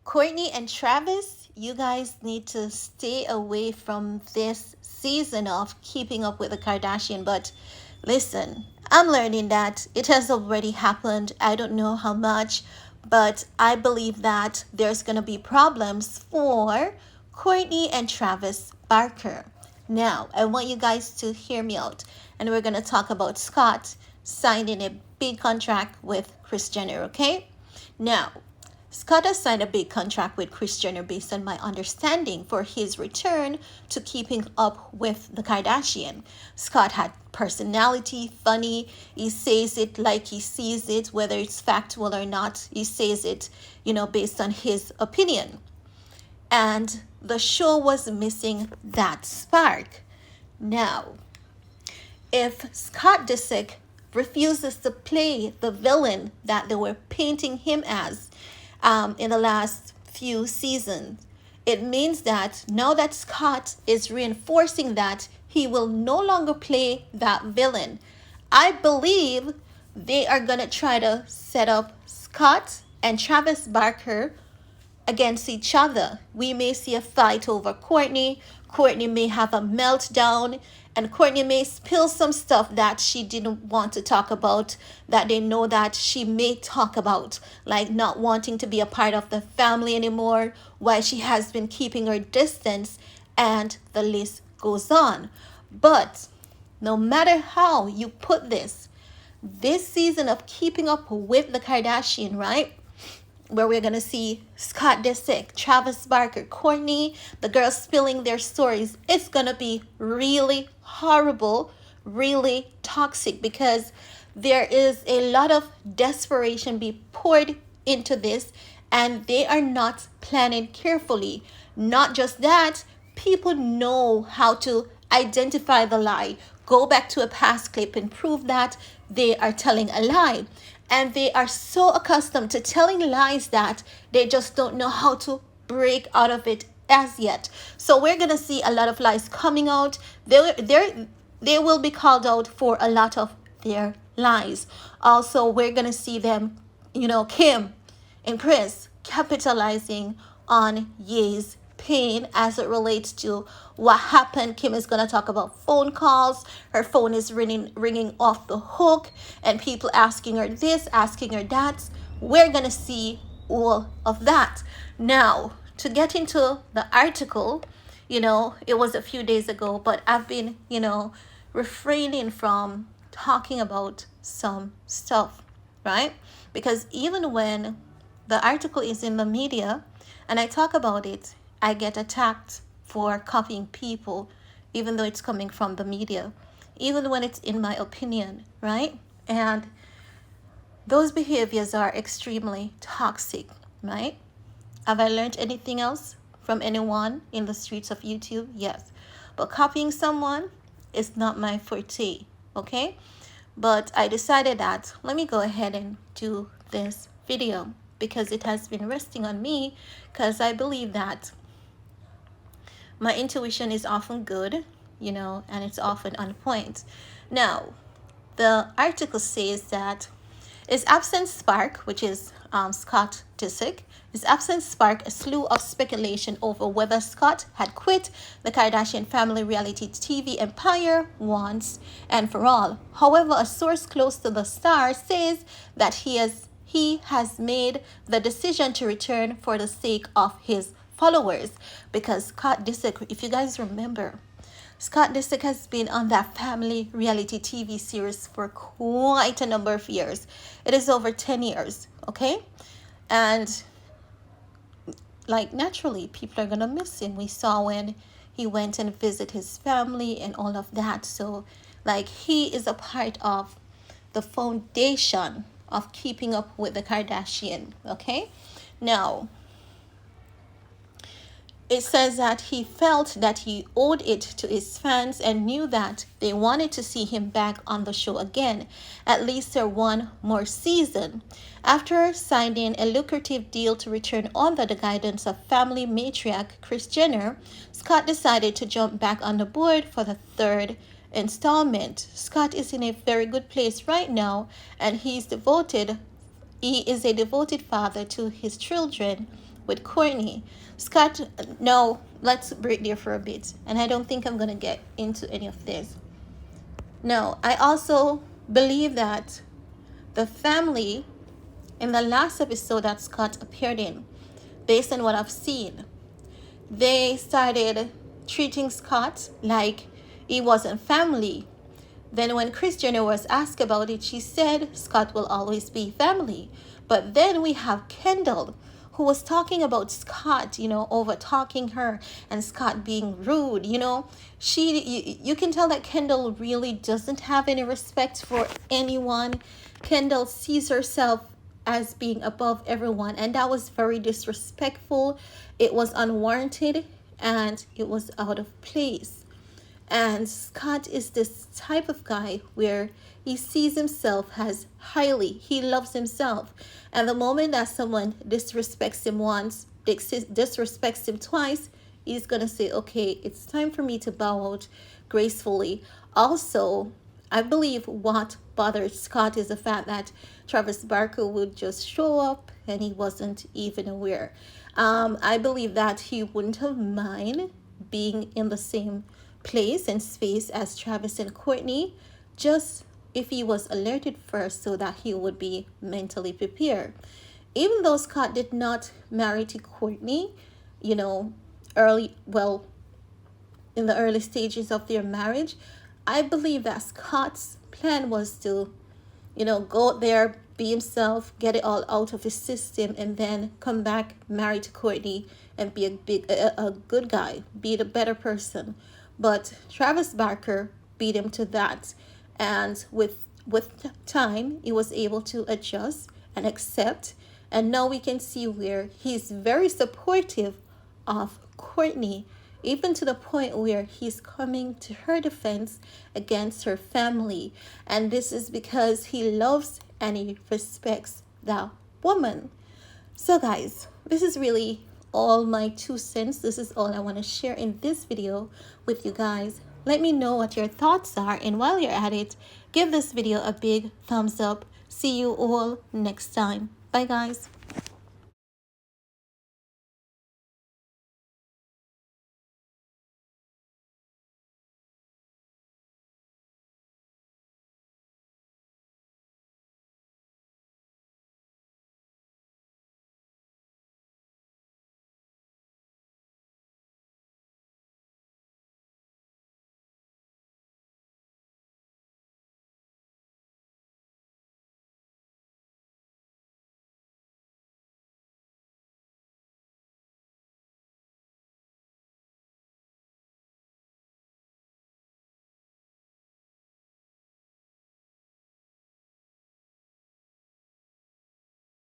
Kourtney and Travis, you guys need to stay away from this season of Keeping Up with the Kardashian. But listen, I'm learning that it has already happened. I don't know how much, but I believe that there's going to be problems for Kourtney and Travis Barker. Now, I want you guys to hear me out, and we're going to talk about Scott signing a big contract with Kris Jenner, okay? Now, Scott has signed a big contract with Kris Jenner based on my understanding for his return to Keeping Up with the Kardashian. Scott had personality, funny. He says it like he sees it, whether it's factual or not. He says it, based on his opinion. And the show was missing that spark. Now, if Scott Disick refuses to play the villain that they were painting him as in the last few seasons, it means that now that Scott is reinforcing that he will no longer play that villain, I believe they are going to try to set up Scott and Travis Barker against each other. We may see a fight over Kourtney. Kourtney may have a meltdown, and Kourtney may spill some stuff that she didn't want to talk about, that they know that she may talk about, like not wanting to be a part of the family anymore, why she has been keeping her distance, and the list goes on. But no matter how you put this season of Keeping Up with the Kardashian, right, where we're going to see Scott Disick, Travis Barker, Kourtney, the girls spilling their stories, it's going to be really horrible, really toxic, because there is a lot of desperation be poured into this, and they are not planning carefully. Not just that, people know how to identify the lie, go back to a past clip and prove that they are telling a lie. And they are so accustomed to telling lies that they just don't know how to break out of it as yet. So we're going to see a lot of lies coming out. They will be called out for a lot of their lies. Also, we're going to see them, Kim and Kris capitalizing on Ye's pain as it relates to what happened. Kim is going to talk about phone calls. Her phone is ringing off the hook, and people asking her this, asking her that. We're going to see all of that. Now, to get into the article, it was a few days ago, but I've been, refraining from talking about some stuff, right? Because even when the article is in the media and I talk about it, I get attacked for copying people, even though it's coming from the media, even when it's in my opinion, right? And those behaviors are extremely toxic, right? Have I learned anything else from anyone in the streets of YouTube? Yes. But copying someone is not my forte, okay? But I decided that let me go ahead and do this video because it has been resting on me, because I believe that my intuition is often good, and it's often on point. Now, the article says that his absence spark, which is Scott Disick, his absence sparked a slew of speculation over whether Scott had quit the Kardashian family reality TV empire once and for all. However, a source close to the star says that he has made the decision to return for the sake of his followers, because Scott Disick, if you guys remember, Scott Disick has been on that family reality TV series for quite a number of years. It is over 10 years, okay? And naturally, people are going to miss him. We saw when he went and visited his family and all of that. So, he is a part of the foundation of Keeping Up with the Kardashian, okay? Now, it says that he felt that he owed it to his fans and knew that they wanted to see him back on the show again, at least for one more season. After signing a lucrative deal to return under the guidance of family matriarch Kris Jenner, Scott decided to jump back on the board for the third installment. Scott is in a very good place right now, and he is a devoted father to his children with Kourtney. Scott, no, let's break there for a bit. And I don't think I'm going to get into any of this. No, I also believe that the family in the last episode that Scott appeared in, based on what I've seen, they started treating Scott like he wasn't family. Then when Kris Jenner was asked about it, she said Scott will always be family. But then we have Kendall, who was talking about Scott, over talking her and Scott being rude. You can tell that Kendall really doesn't have any respect for anyone. Kendall sees herself as being above everyone, and that was very disrespectful. It was unwarranted and it was out of place. And Scott is this type of guy where he sees himself as highly. He loves himself. And the moment that someone disrespects him once, disrespects him twice, he's going to say, okay, it's time for me to bow out gracefully. Also, I believe what bothered Scott is the fact that Travis Barker would just show up and he wasn't even aware. I believe that he wouldn't have mind being in the same place and space as Travis and Kourtney, just if he was alerted first so that he would be mentally prepared. Even though Scott did not marry to Kourtney, in the early stages of their marriage, I believe that Scott's plan was to, go out there, be himself, get it all out of his system, and then come back married to Kourtney and be a good guy, be the better person. But Travis Barker beat him to that. And with time, he was able to adjust and accept. And now we can see where he's very supportive of Kourtney, even to the point where he's coming to her defense against her family. And this is because he loves and he respects that woman. So guys, this is really all my 2 cents. This is all I want to share in this video with you guys. Let me know what your thoughts are, and while you're at it, give this video a big thumbs up. See you all next time. Bye guys.